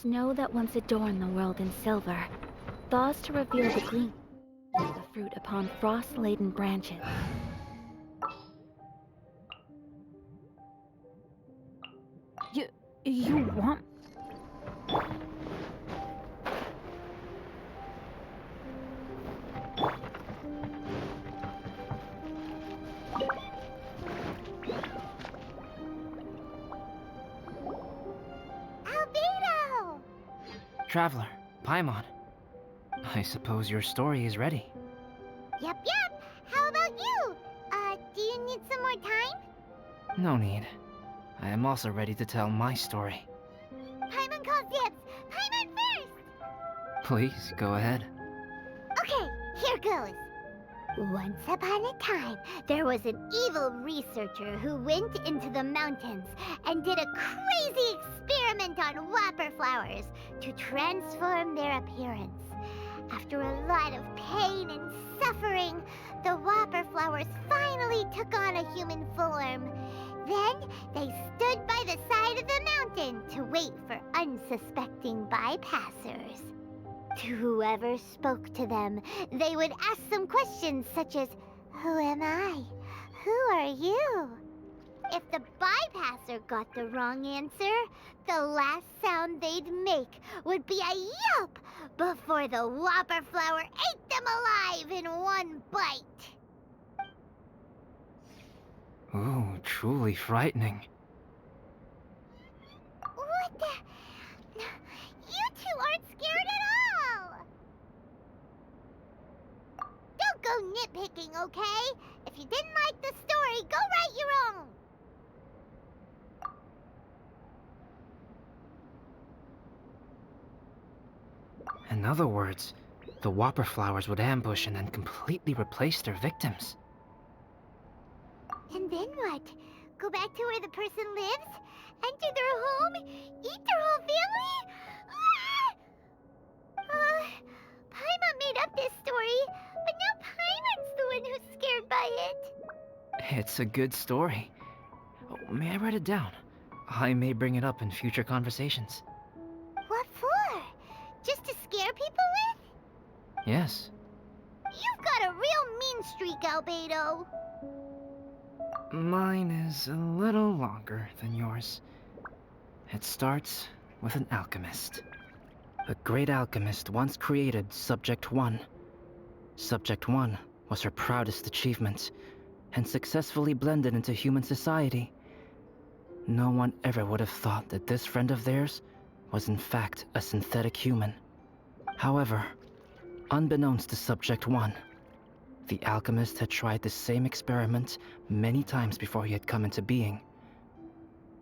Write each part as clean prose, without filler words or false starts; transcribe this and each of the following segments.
Snow that once adorned the world in silver, thaws to reveal the gleam of the fruit upon frost-laden branches. You want... Albedo! Traveler, Paimon. I suppose your story is ready. Yep. How about you? Do you need some more time? No need. I am also ready to tell my story. Paimon calls dibs! Paimon first! Please, go ahead. Okay, here goes. Once upon a time, there was an evil researcher who went into the mountains and did a crazy experiment on whopper flowers to transform their appearance. After a lot of pain and suffering, the whopper flowers finally took on a human form. Then they stood by the side of the mountain to wait for unsuspecting bypassers. To whoever spoke to them, they would ask some questions such as, "Who am I? Who are you?" If the bypasser got the wrong answer, the last sound they'd make would be a yelp before the whopper flower ate them alive in one bite. Ooh, truly frightening. What the? You two aren't scared at all! Don't go nitpicking, okay? If you didn't like the story, go write your own! In other words, the whopper flowers would ambush and then completely replace their victims. And then what? Go back to where the person lives? Enter their home? Eat their whole family? Paimon made up this story, but now Paimon's the one who's scared by it. It's a good story. Oh, may I write it down? I may bring it up in future conversations. What for? Just to scare people with? Yes. You've got a real mean streak, Albedo. Mine is a little longer than yours. It starts with an alchemist. A great alchemist once created Subject 1. Subject 1 was her proudest achievement, and successfully blended into human society. No one ever would have thought that this friend of theirs was in fact a synthetic human. However, unbeknownst to Subject 1, the alchemist had tried the same experiment many times before he had come into being.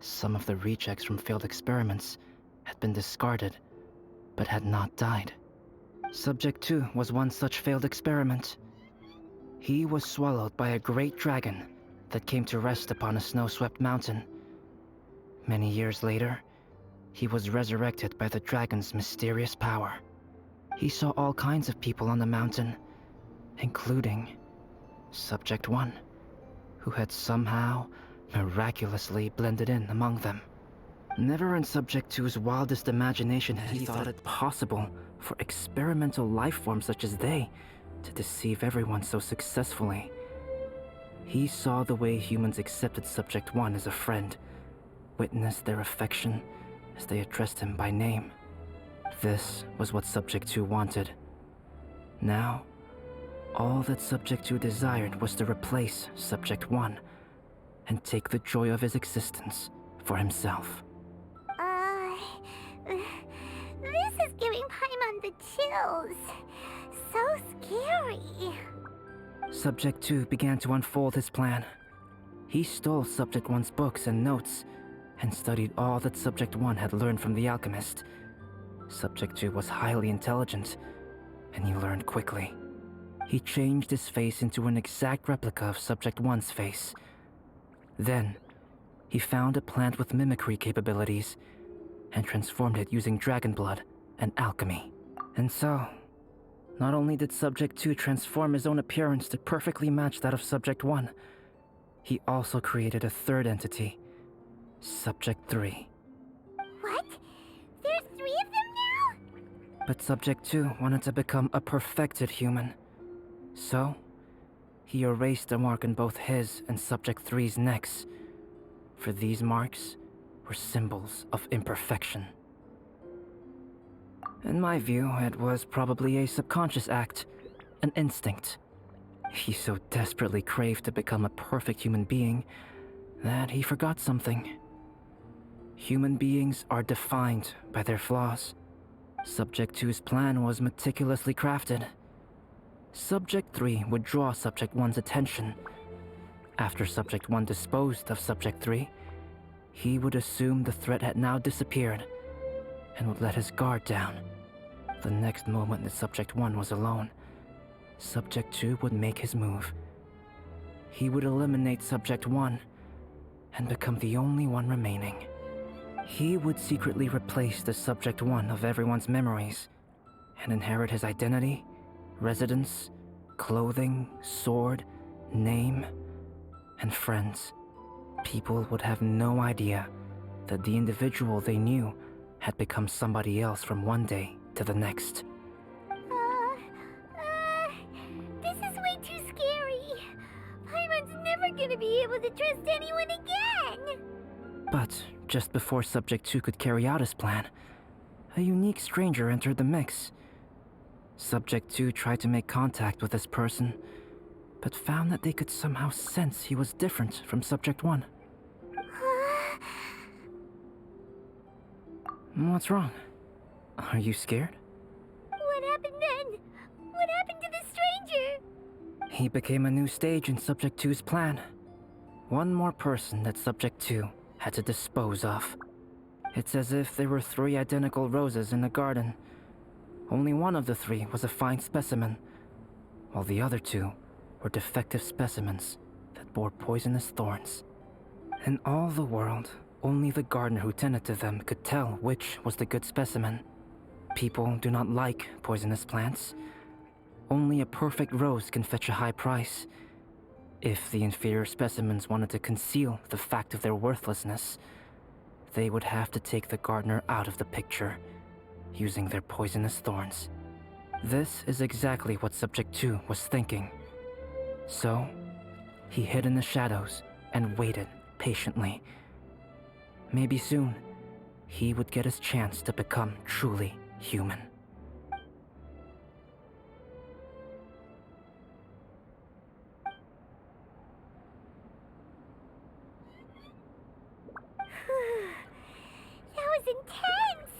Some of the rejects from failed experiments had been discarded, but had not died. Subject 2 was one such failed experiment. He was swallowed by a great dragon that came to rest upon a snow-swept mountain. Many years later, he was resurrected by the dragon's mysterious power. He saw all kinds of people on the mountain, including Subject 1, who had somehow miraculously blended in among them. Never in Subject 2's wildest imagination had he thought it possible for experimental life forms such as they to deceive everyone so successfully. He saw the way humans accepted Subject 1 as a friend, witnessed their affection as they addressed him by name. This was what Subject 2 wanted. Now, all that Subject 2 desired was to replace Subject 1 and take the joy of his existence for himself. This is giving Paimon the chills. So scary. Subject 2 began to unfold his plan. He stole Subject 1's books and notes and studied all that Subject 1 had learned from the alchemist. Subject 2 was highly intelligent, and he learned quickly. He changed his face into an exact replica of Subject 1's face. Then, he found a plant with mimicry capabilities and transformed it using dragon blood and alchemy. And so, not only did Subject 2 transform his own appearance to perfectly match that of Subject 1, he also created a third entity, Subject 3. What? There's 3 of them now? But Subject 2 wanted to become a perfected human. So, he erased a mark on both his and Subject 3's necks, for these marks were symbols of imperfection. In my view, it was probably a subconscious act, an instinct. He so desperately craved to become a perfect human being that he forgot something. Human beings are defined by their flaws. Subject 2's plan was meticulously crafted. Subject 3 would draw Subject 1's attention. After Subject 1 disposed of Subject 3, he would assume the threat had now disappeared and would let his guard down. The next moment that Subject 1 was alone, Subject 2 would make his move. He would eliminate Subject 1 and become the only one remaining. He would secretly replace the Subject 1 of everyone's memories and inherit his identity, residence, clothing, sword, name, and friends. People would have no idea that the individual they knew had become somebody else from one day to the next. This is way too scary. Paimon's never gonna be able to trust anyone again. But just before Subject 2 could carry out his plan, a unique stranger entered the mix. Subject 2 tried to make contact with this person, but found that they could somehow sense he was different from Subject 1. What's wrong? Are you scared? What happened then? What happened to the stranger? He became a new stage in Subject 2's plan. One more person that Subject 2 had to dispose of. It's as if there were 3 identical roses in a garden. Only one of the 3 was a fine specimen, while the other 2 were defective specimens that bore poisonous thorns. In all the world, only the gardener who tended to them could tell which was the good specimen. People do not like poisonous plants. Only a perfect rose can fetch a high price. If the inferior specimens wanted to conceal the fact of their worthlessness, they would have to take the gardener out of the picture, using their poisonous thorns. This is exactly what Subject 2 was thinking. So, he hid in the shadows and waited patiently. Maybe soon, he would get his chance to become truly human. That was intense!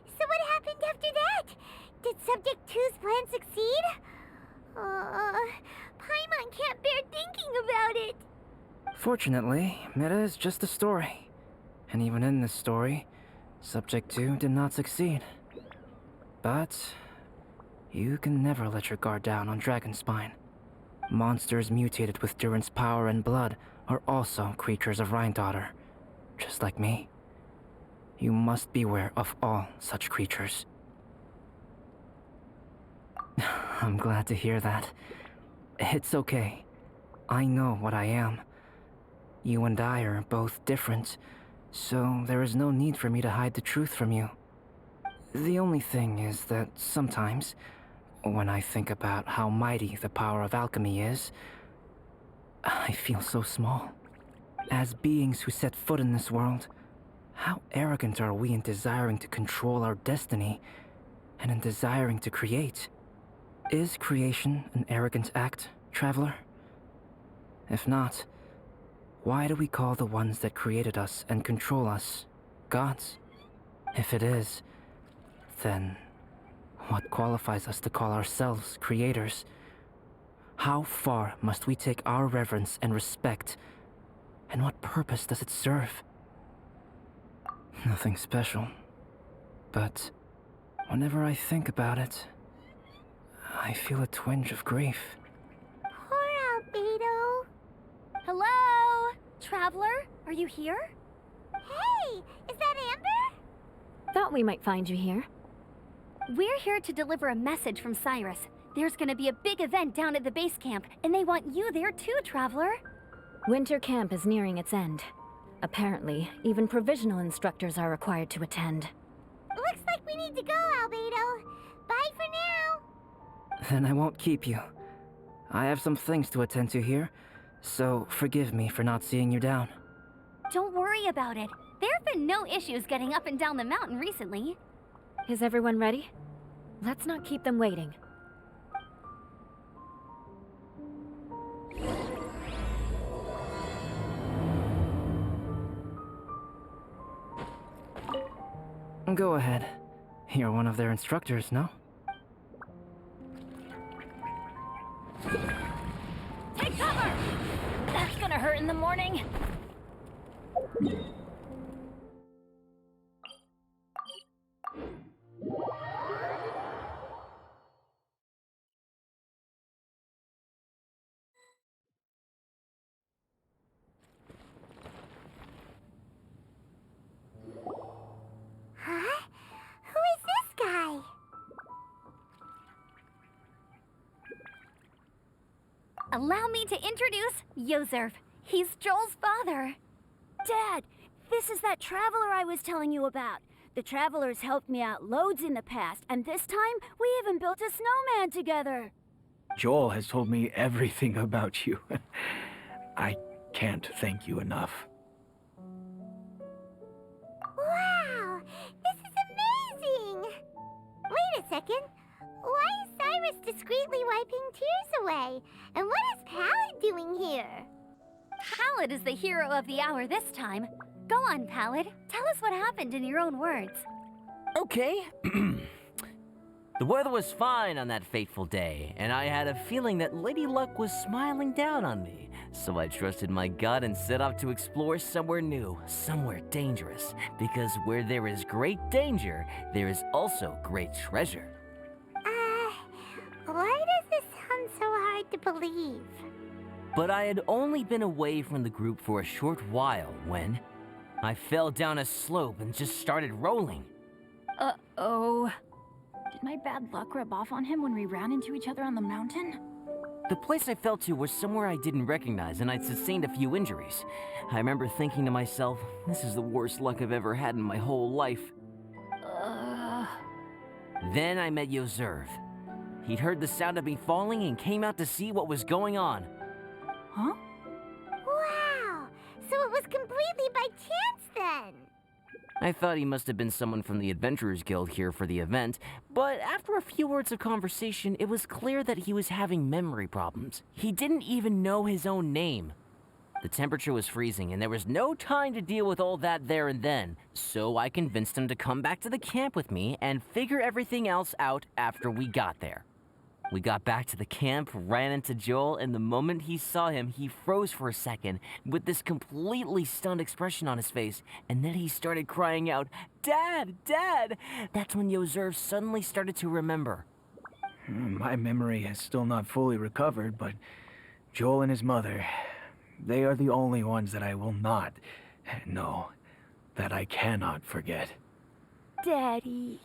So what happened after that? Did Subject 2's plan succeed? Paimon can't bear thinking about it. Fortunately, it is just a story. And even in this story, Subject 2 did not succeed. But you can never let your guard down on Dragonspine. Monsters mutated with Durin's power and blood are also creatures of Rhine-Daughter, just like me. You must beware of all such creatures. I'm glad to hear that. It's okay. I know what I am. You and I are both different, so there is no need for me to hide the truth from you. The only thing is that sometimes, when I think about how mighty the power of alchemy is, I feel so small. As beings who set foot in this world, how arrogant are we in desiring to control our destiny and in desiring to create? Is creation an arrogant act, traveler? If not, why do we call the ones that created us and control us gods? If it is, then what qualifies us to call ourselves creators? How far must we take our reverence and respect, and what purpose does it serve? Nothing special. But whenever I think about it, I feel a twinge of grief. Poor Albedo. Hello? Traveler? Are you here? Hey, is that Amber? Thought we might find you here. We're here to deliver a message from Cyrus. There's gonna be a big event down at the base camp, and they want you there too, Traveler. Winter camp is nearing its end. Apparently, even provisional instructors are required to attend. Looks like we need to go, Albedo. Bye for now. Then I won't keep you. I have some things to attend to here, so forgive me for not seeing you down. Don't worry about it. There have been no issues getting up and down the mountain recently. Is everyone ready? Let's not keep them waiting. Go ahead. You're one of their instructors, no? Take cover! That's gonna hurt in the morning. Huh? Who is this guy? Allow me to introduce Yozerv. He's Joel's father. Dad, this is that traveler I was telling you about. The traveler's helped me out loads in the past, and this time we even built a snowman together. Joel has told me everything about you. I can't thank you enough. Wow, this is amazing! Wait a second. Why is Cyrus discreetly wiping tears away? And what is Pallid doing here? Pallid is the hero of the hour this time. Go on, Pallid. Tell us what happened in your own words. Okay. The weather was fine on that fateful day, and I had a feeling that Lady Luck was smiling down on me. So I trusted my gut and set off to explore somewhere new, somewhere dangerous. Because where there is great danger, there is also great treasure. Why does this sound so hard to believe? But I had only been away from the group for a short while when I fell down a slope and just started rolling. Uh-oh. Did my bad luck rub off on him when we ran into each other on the mountain? The place I fell to was somewhere I didn't recognize, and I'd sustained a few injuries. I remember thinking to myself, this is the worst luck I've ever had in my whole life. Then I met Yozerv. He'd heard the sound of me falling and came out to see what was going on. Huh? Wow, so it was completely by chance then. I thought he must have been someone from the Adventurers Guild here for the event, but after a few words of conversation, it was clear that he was having memory problems. He didn't even know his own name. The temperature was freezing, and there was no time to deal with all that there and then, so I convinced him to come back to the camp with me and figure everything else out after we got there. We got back to the camp, ran into Joel, and the moment he saw him, he froze for a second with this completely stunned expression on his face, and then he started crying out, "Dad! Dad!" That's when Yozerv suddenly started to remember. My memory has still not fully recovered, but Joel and his mother, they are the only ones that I will not, no, that I cannot forget. Daddy.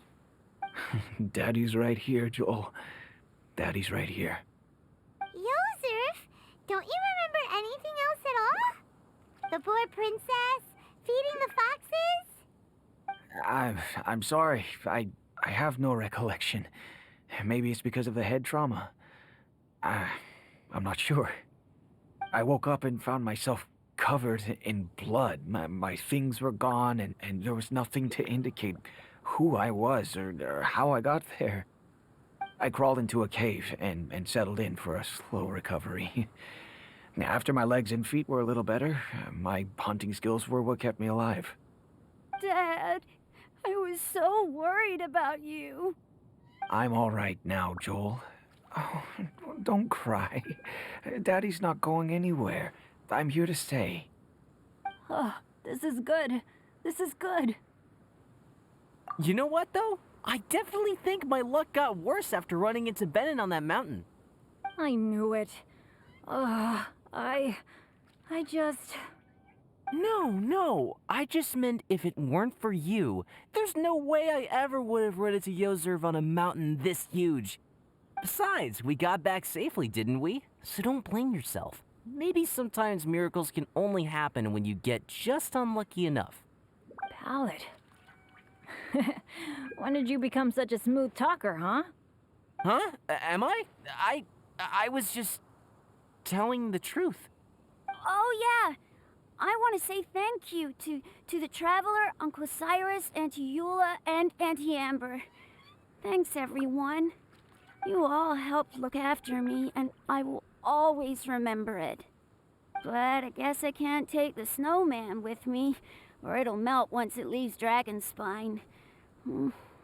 Daddy's right here, Joel. Daddy's right here. Yozerf, don't you remember anything else at all? The poor princess, feeding the foxes? I'm sorry. I have no recollection. Maybe it's because of the head trauma. I'm not sure. I woke up and found myself covered in blood. My things were gone, and there was nothing to indicate who I was or how I got there. I crawled into a cave and settled in for a slow recovery. After my legs and feet were a little better, my hunting skills were what kept me alive. Dad, I was so worried about you. I'm all right now, Joel. Oh, don't cry. Daddy's not going anywhere. I'm here to stay. Oh, this is good. This is good. You know what, though? I definitely think my luck got worse after running into Benin on that mountain. I knew it. Ugh, I just... No. I just meant if it weren't for you, there's no way I ever would have run into Yozerv on a mountain this huge. Besides, we got back safely, didn't we? So don't blame yourself. Maybe sometimes miracles can only happen when you get just unlucky enough. Ballad. When did you become such a smooth talker, huh? Huh? Am I? I was just telling the truth. Oh, yeah. I want to say thank you to the Traveler, Uncle Cyrus, Auntie Eula, and Auntie Amber. Thanks, everyone. You all helped look after me, and I will always remember it. But I guess I can't take the snowman with me, or it'll melt once it leaves Dragonspine.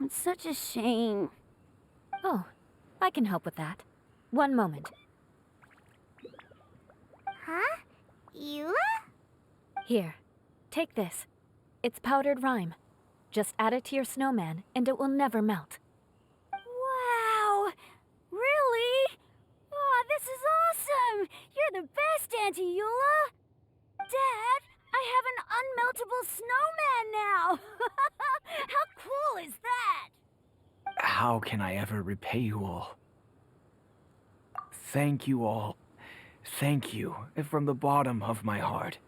It's such a shame. Oh, I can help with that. One moment. Huh? Eula? Here, take this. It's powdered rime. Just add it to your snowman, and it will never melt. Wow! Really? Oh, this is awesome! You're the best, Auntie Eula! Dad, I have an unmeltable snowman now! How cool is that? How can I ever repay you all? Thank you all. Thank you from the bottom of my heart.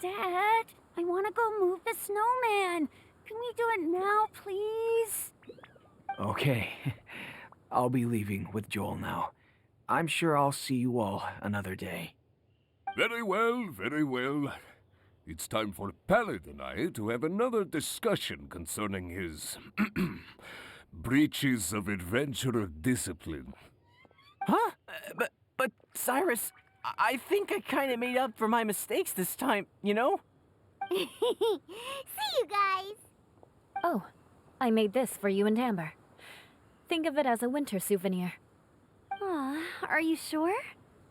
Dad, I want to go move the snowman. Can we do it now, please? Okay, I'll be leaving with Joel now. I'm sure I'll see you all another day. Very well, very well. It's time for Pallid and I to have another discussion concerning his breaches of adventurer discipline. Huh? But Cyrus, I think I kind of made up for my mistakes this time, you know? See you guys. Oh, I made this for you and Amber. Think of it as a winter souvenir. Aw, are you sure?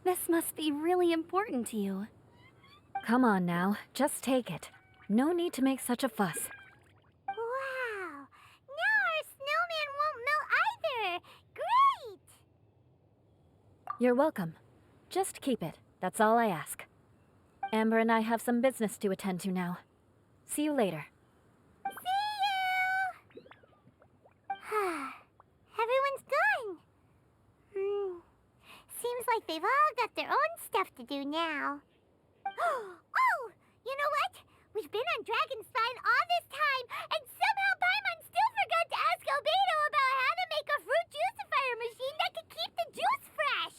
This must be really important to you. Come on now, just take it. No need to make such a fuss. Wow. Now our snowman won't melt either. Great! You're welcome. Just keep it. That's all I ask. Amber and I have some business to attend to now. See you later. See you! Everyone's gone. Seems like they've all got their own stuff to do now. Oh! You know what? We've been on Dragonspine all this time, and somehow Paimon still forgot to ask Albedo about how to make a fruit juicifier machine that could keep the juice fresh.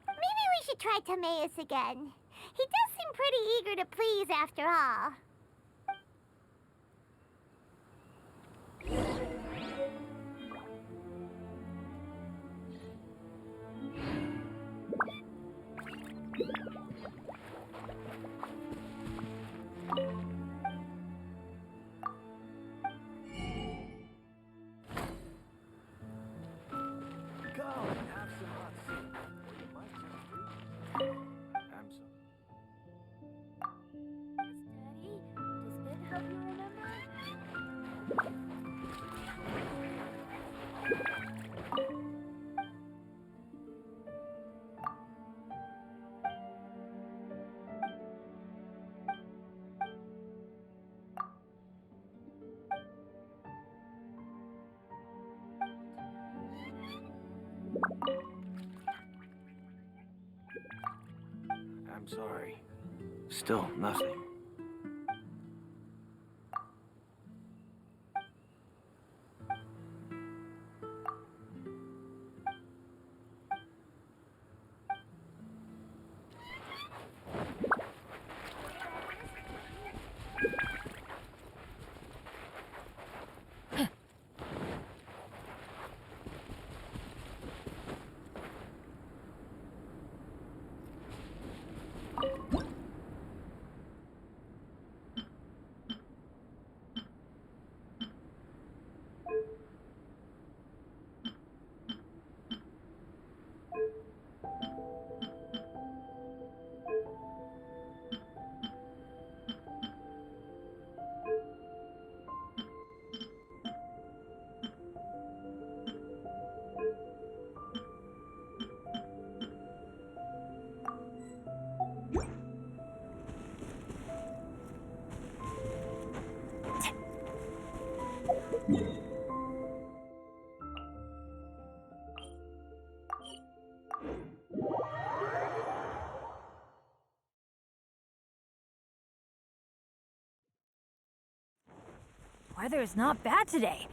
Maybe we should try Timaeus again. He does seem pretty eager to please after all. Daddy, does it help you remember? I'm sorry. Still nothing. weather is not bad today.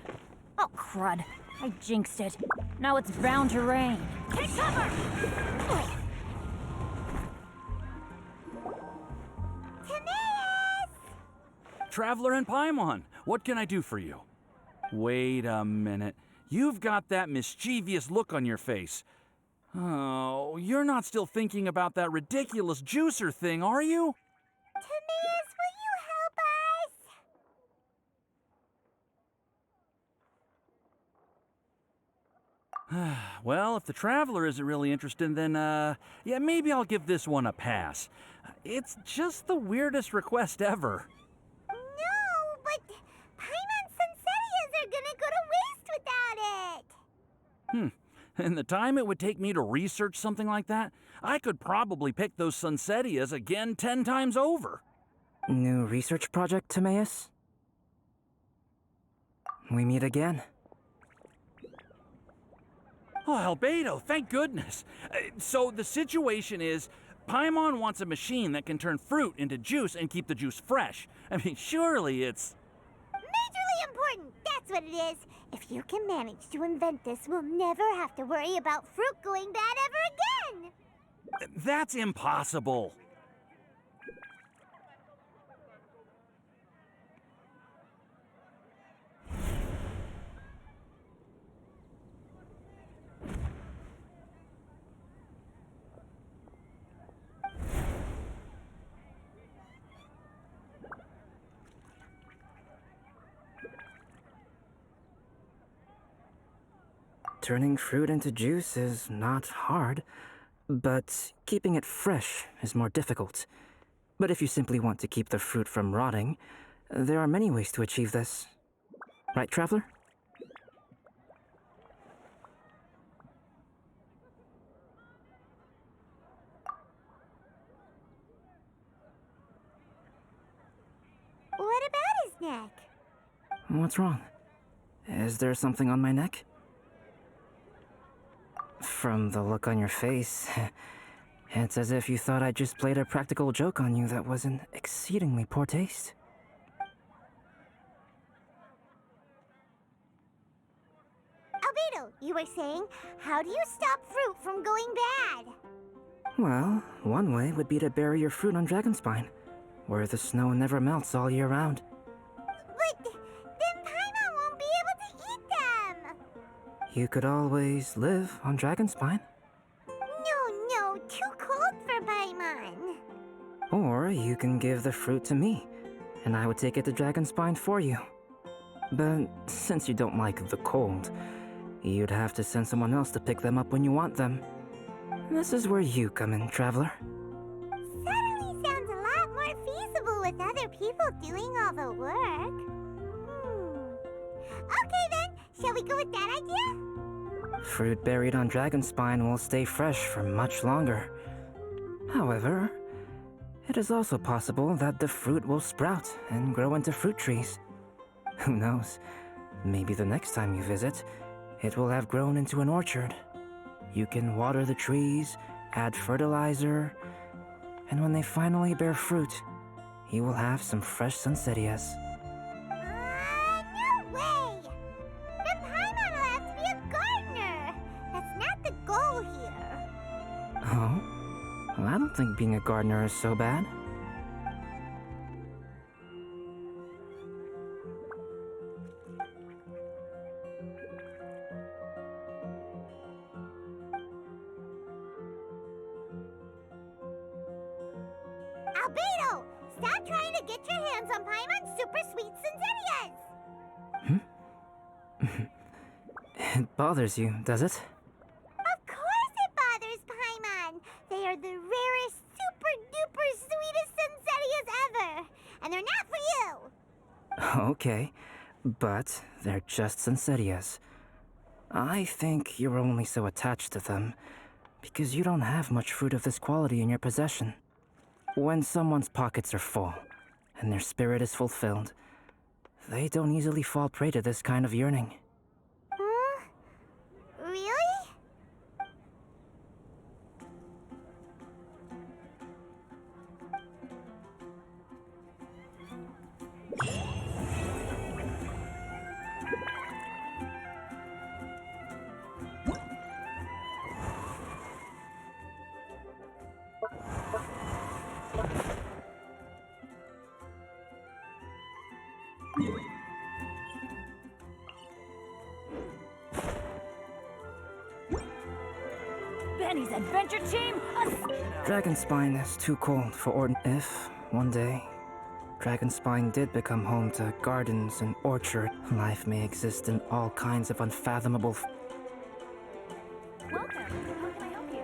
Oh, crud. I jinxed it. Now it's bound to rain. Take cover! Traveler and Paimon, what can I do for you? Wait a minute. You've got that mischievous look on your face. Oh, you're not still thinking about that ridiculous juicer thing, are you? Timaeus, will you help us? Well, if the Traveler isn't really interested, then, yeah, maybe I'll give this one a pass. It's just the weirdest request ever. No, but Paimon's Sunsetias are gonna go to waste without it. And the time it would take me to research something like that, I could probably pick those Sunsetias again 10 times over. New research project, Timaeus? We meet again. Oh, Albedo, thank goodness. So the situation is, Paimon wants a machine that can turn fruit into juice and keep the juice fresh. I mean, surely it's... Majorly important, that's what it is. If you can manage to invent this, we'll never have to worry about fruit going bad ever again. That's impossible. Turning fruit into juice is not hard, but keeping it fresh is more difficult. But if you simply want to keep the fruit from rotting, there are many ways to achieve this. Right, Traveler? What about his neck? What's wrong? Is there something on my neck? From the look on your face, it's as if you thought I just played a practical joke on you that was in exceedingly poor taste. Albedo, you were saying, how do you stop fruit from going bad? Well, one way would be to bury your fruit on Dragonspine, where the snow never melts all year round. But then Paimon won't be able to eat them. You could always live on Dragonspine. No, too cold for Paimon. Or you can give the fruit to me, and I would take it to Dragonspine for you. But since you don't like the cold, you'd have to send someone else to pick them up when you want them. This is where you come in, Traveler. Suddenly sounds a lot more feasible with other people doing all the work. Okay then, shall we go with that idea? Fruit buried on Dragonspine will stay fresh for much longer. However, it is also possible that the fruit will sprout and grow into fruit trees. Who knows? Maybe the next time you visit, it will have grown into an orchard. You can water the trees, add fertilizer, and when they finally bear fruit, you will have some fresh Sunsetias. No way! Then Paimon will have to be a gardener. That's not the goal here. Oh? Well, I don't think being a gardener is so bad. Albedo, stop trying to get your hands on Paimon's super sweet Sunsetias! It bothers you, does it? Of course it bothers Paimon. They are the rarest, super duper sweetest Sunsetias ever. And they're not for you. Okay, but they're just Sunsetias. I think you're only so attached to them because you don't have much fruit of this quality in your possession. When someone's pockets are full and their spirit is fulfilled, they don't easily fall prey to this kind of yearning. Really? Benny's adventure team, Dragonspine is too cold for If, one day, Dragonspine did become home to gardens and orchard, life may exist in all kinds of unfathomable Welcome. How can I help you?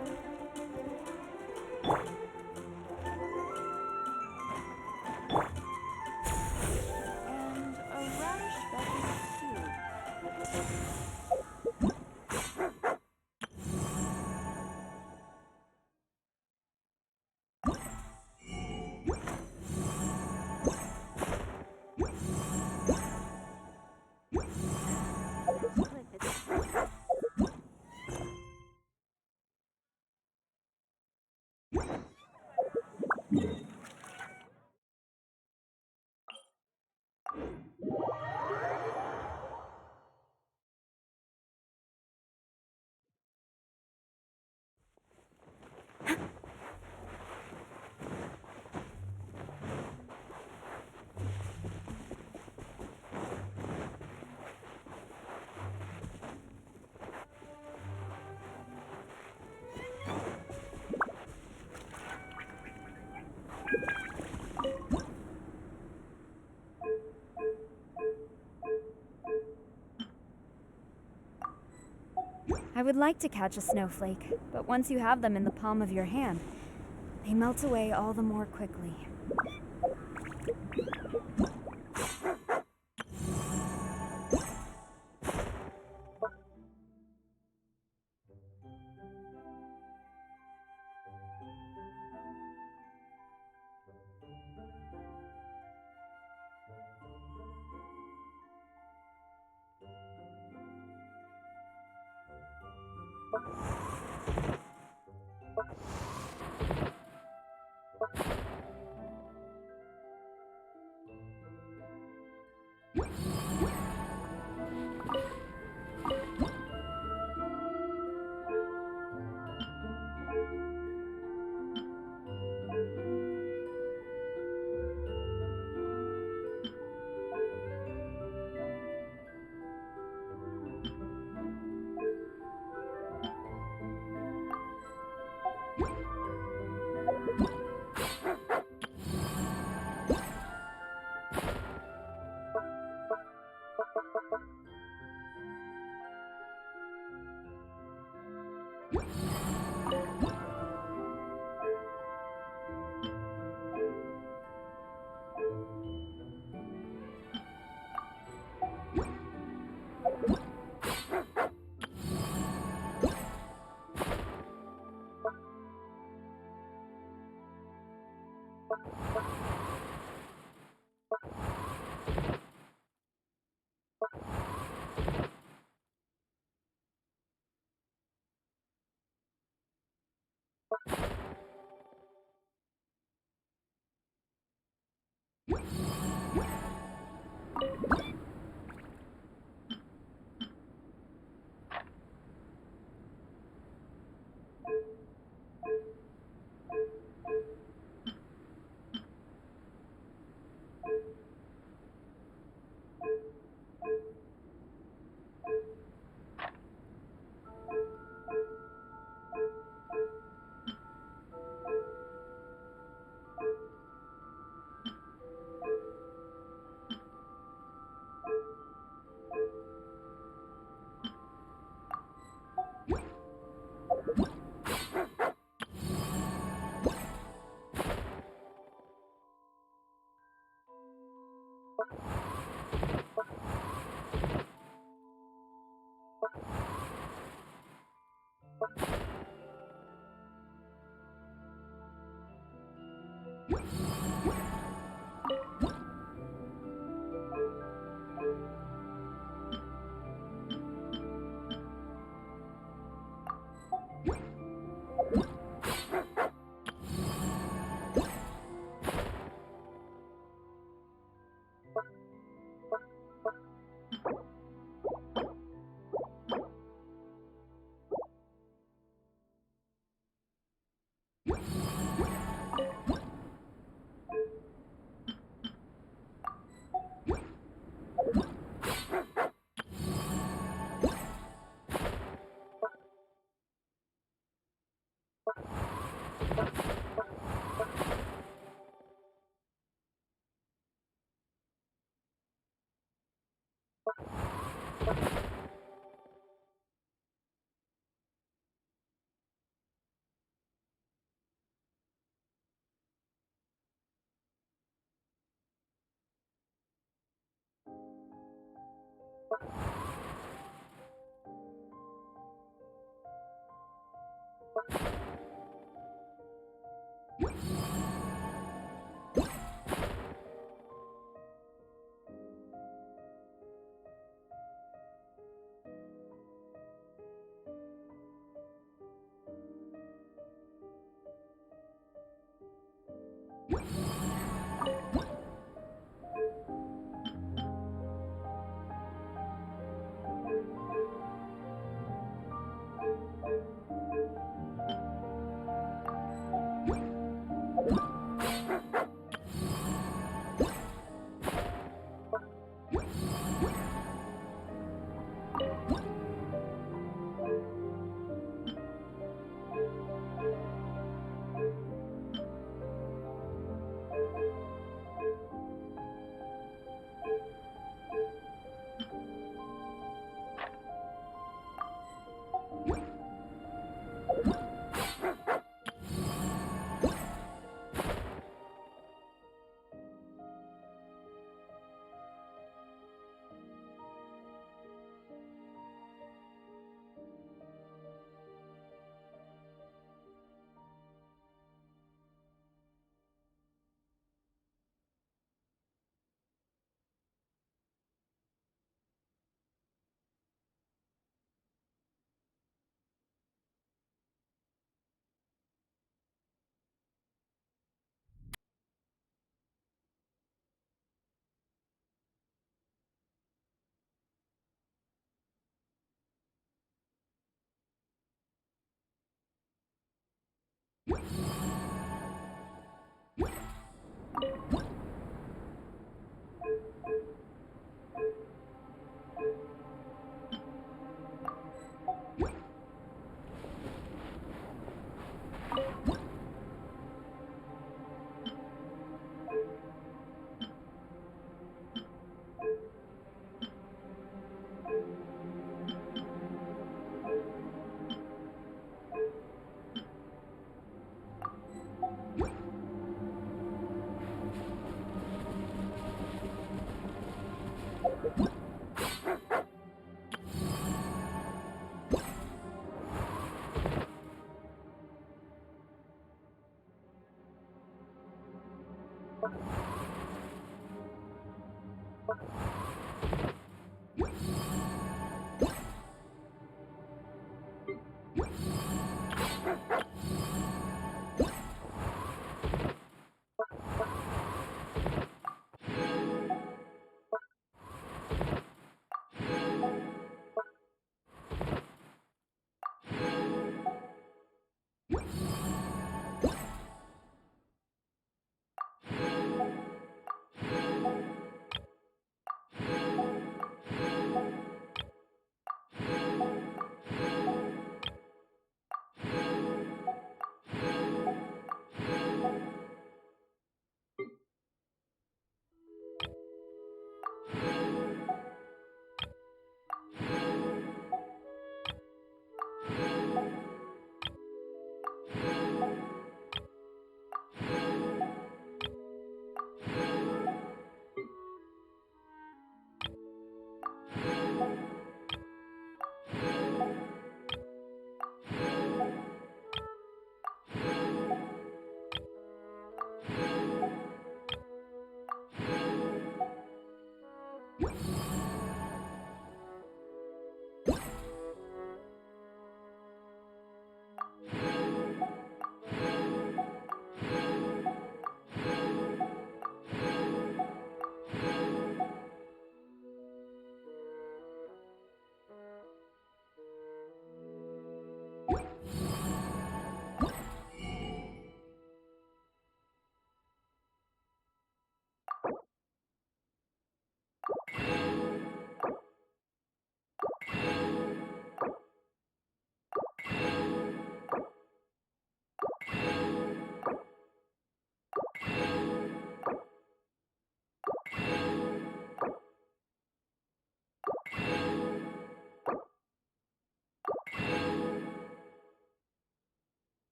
And a radish veggie soup. I would like to catch a snowflake, but once you have them in the palm of your hand, they melt away all the more quickly.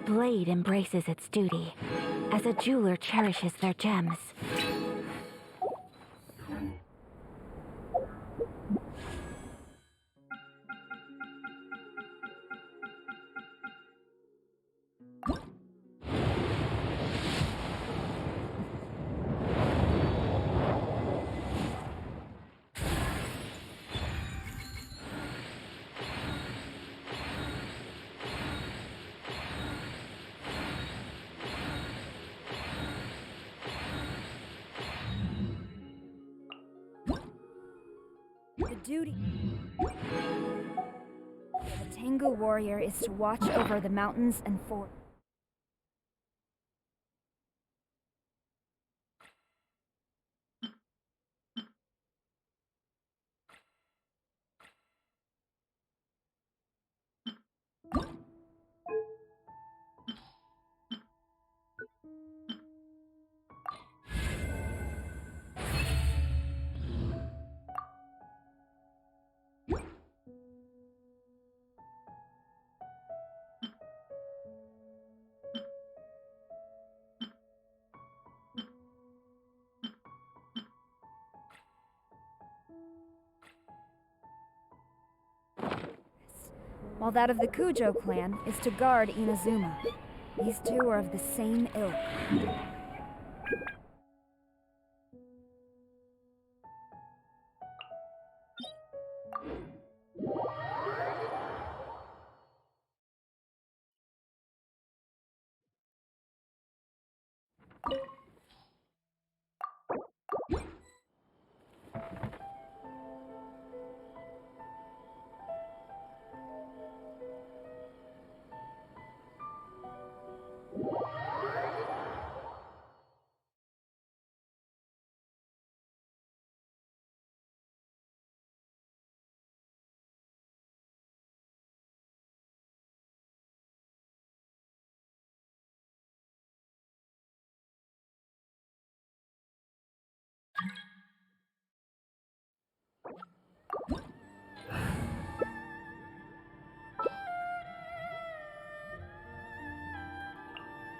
blade embraces its duty, as a jeweler cherishes their gems. The duty of a Tengu warrior is to watch over the mountains and forests. While that of the Kujo clan is to guard Inazuma. These two are of the same ilk.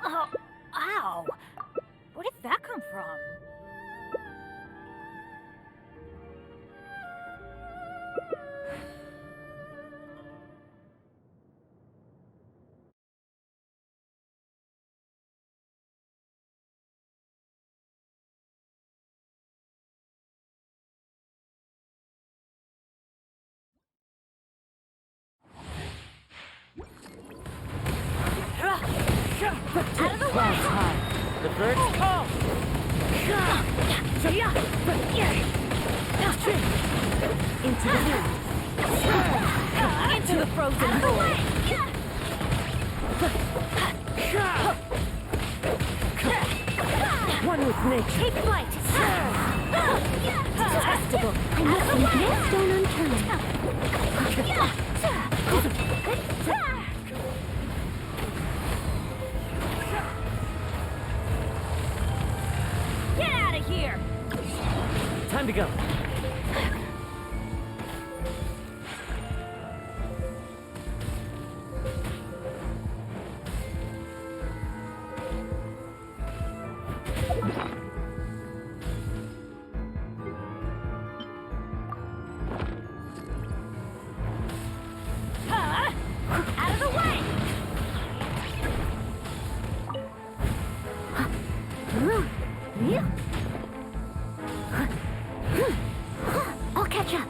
Oh, ow! Where did that come from? Out of the way! The birds call! Into the wind. Into the frozen void. One with nature. Take flight. Detestable. I must leave no stone unturned. Get out of here! Time to go. Out of the way! I'll catch up.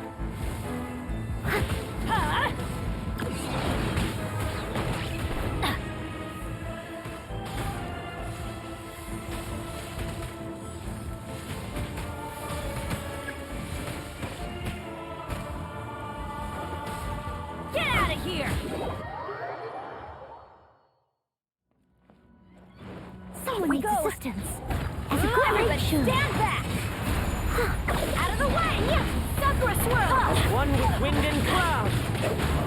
Get out of here! Someone needs assistance. As a good Everybody knight should. stand back! Out of the way! Sakura swirl! One with wind and cloud.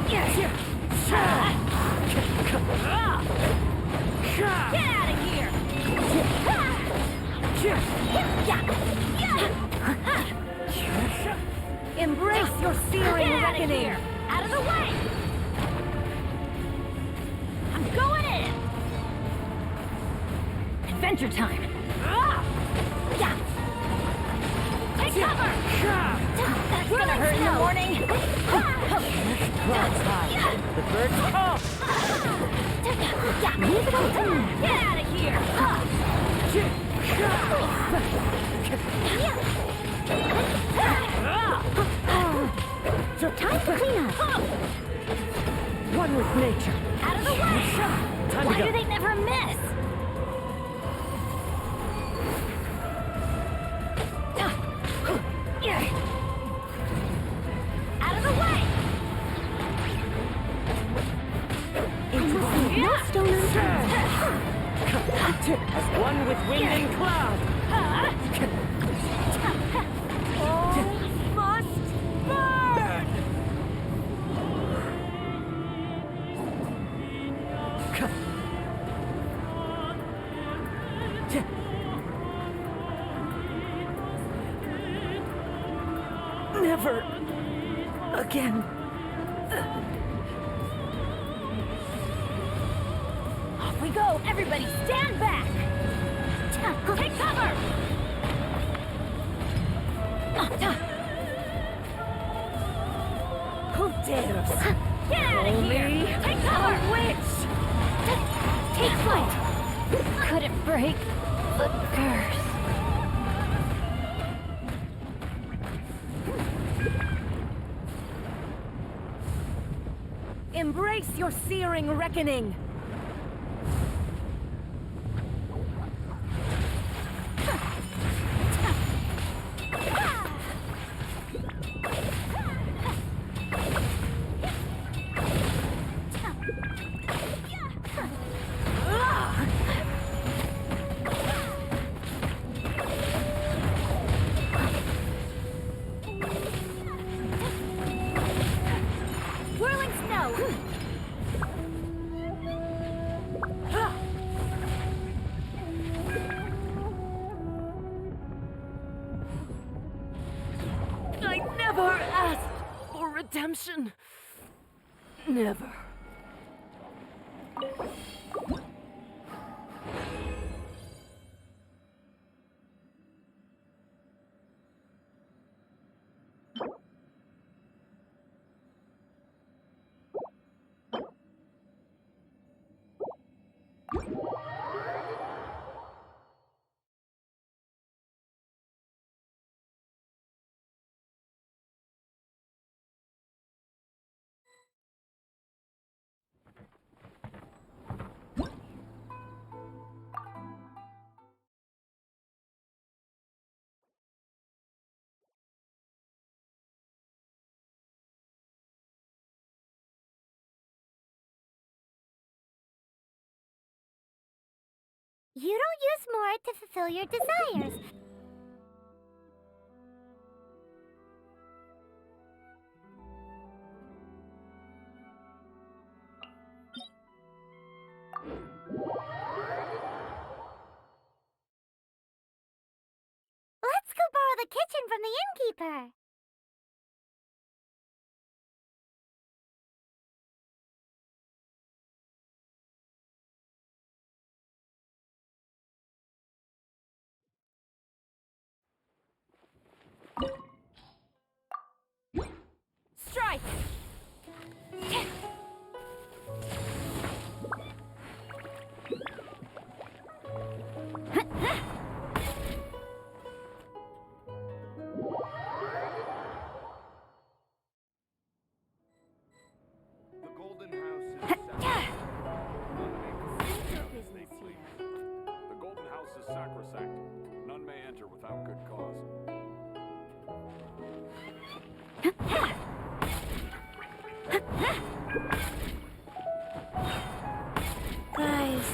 Get out of here! Embrace your searing Get out of reckoning. here! Out of the way! I'm going in! adventure time! Yeah. Take cover! That's gonna hurt in the morning! Clouds high. The birds come! Leave it all time! Get out of here! Time to clean up! One with nature. Out of the way! Time Why to do go. they never miss? Out of the way! Into the Snowstrom as one with wind and cloud. must burn! Never again. Off we go! Everybody stand back! Take cover! Who dares? Get out of here! Take cover! Witch! Take flight! Couldn't break the curse. Embrace your searing reckoning. Whirling snow! I never asked for redemption. Never. You don't use more to fulfill your desires. Let's go borrow the kitchen from the innkeeper. Strike! The Golden House is The Golden House is sacrosanct. None may enter without good cause. Guys.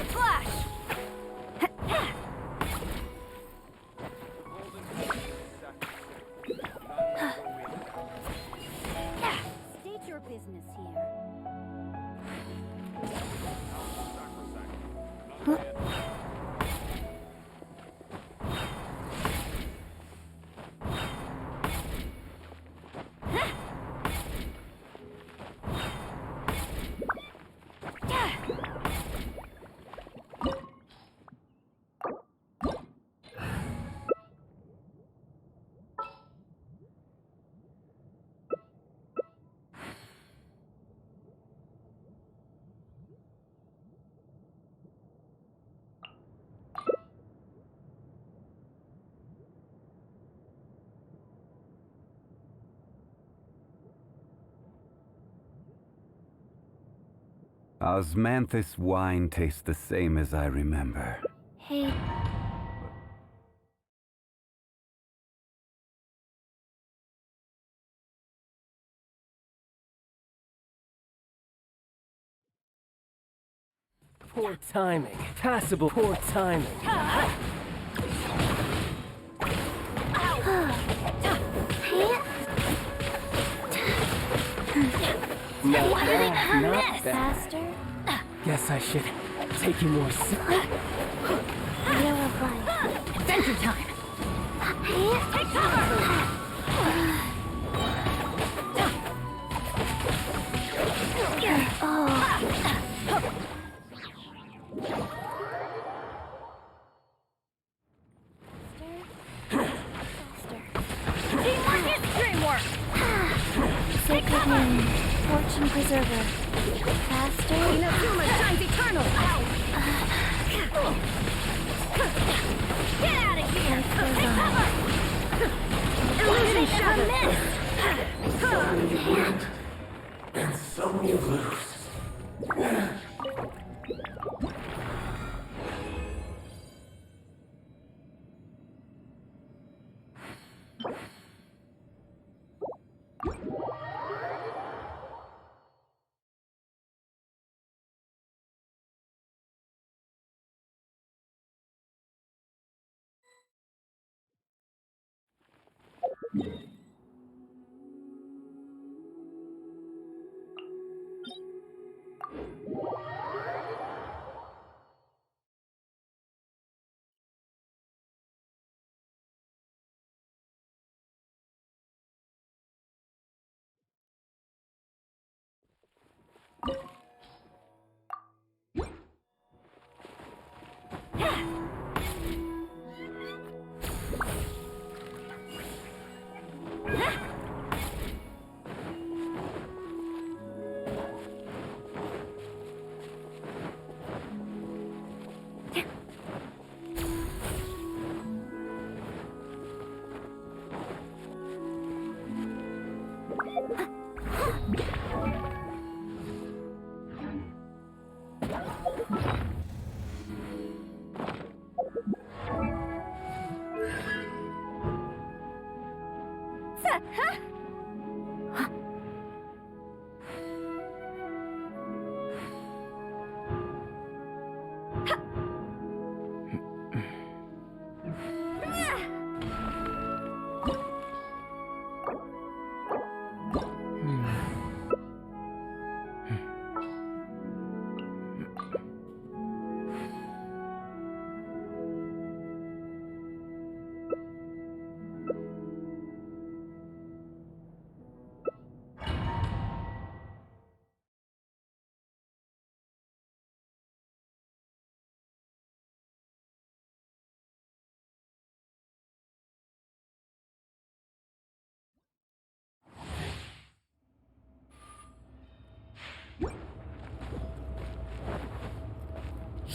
Flash! State your business here. None may enter. Osmanthus wine tastes the same as I remember. Hey, Poor timing. Passable poor timing. No, why do they never not miss? bad. Faster? Guess I should take you more seriously. Yellow flag. Adventure time! Take cover! Teamwork is dreamwork! Sacred name. Fortune preserver. Faster? Inazuma shines eternal! Get out of here! Take cover! Illusion never miss! And so you lose.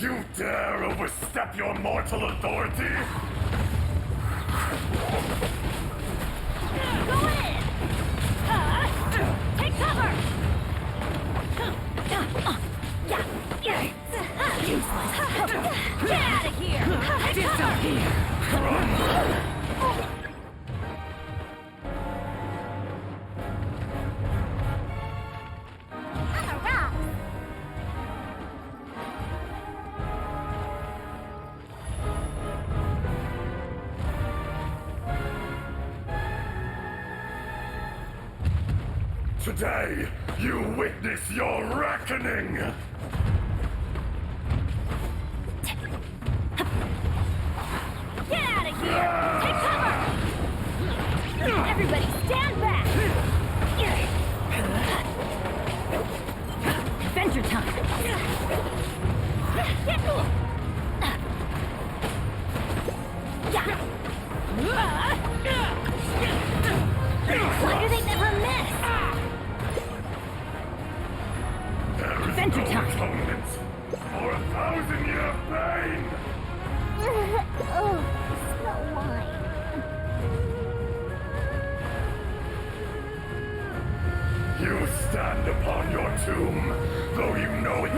You dare overstep your mortal authority? Go in! Take cover! Useless! Get out of here! Take cover! Today, you witness your reckoning! Get out of here! Take cover! Everybody stand back! Adventure time! Why do they never miss? Adventure time! Atonement for 1,000-year pain! Oh, Snow White. You stand upon your tomb, though you know it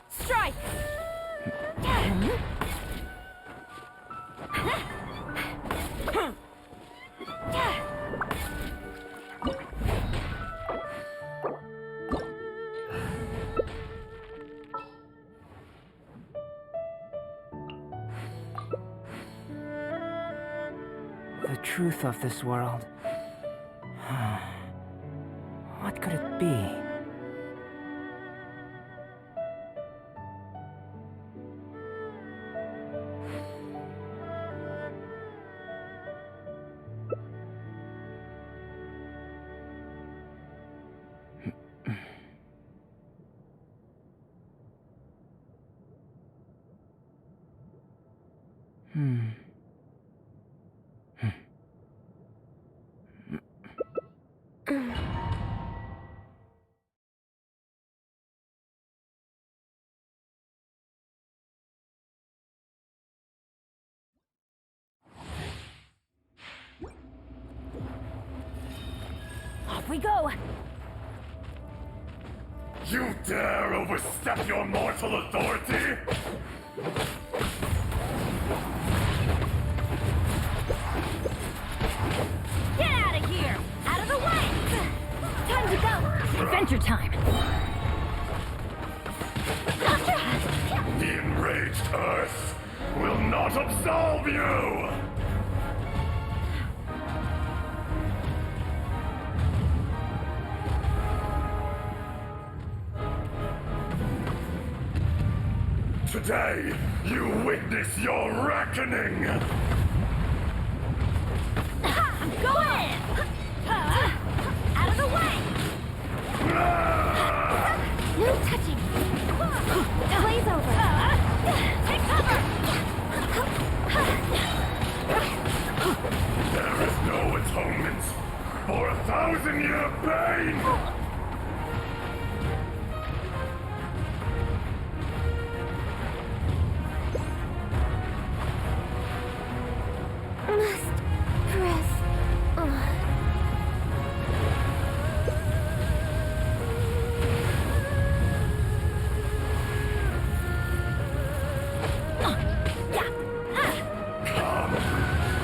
Strike! The truth of this world. What could it be? Off we go! You dare overstep your mortal authority? Get out of here! Out of the way! Time to go! Adventure time! The enraged Earth will not absolve you! Today, you witness your reckoning! Go in! Out of the way! No touching! Blaze over! Take cover! There is no atonement for 1,000-year pain!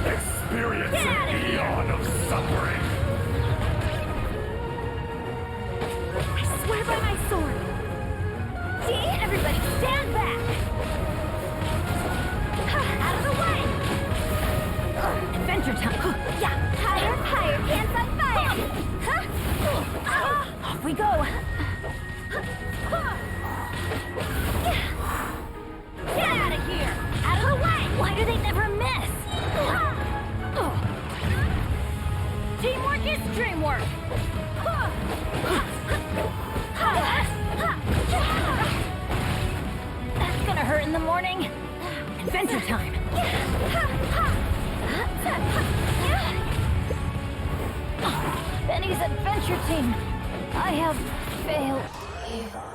Experience an eon of suffering! I swear by my sword! See? Everybody stand back! Out of the way! Adventure time! Yeah! Higher, higher, pants on fire! Off we go! Get out of here! Out of the way! Why do they never miss? Teamwork is dreamwork! That's gonna hurt in the morning. Adventure time! Benny's adventure team! I have failed.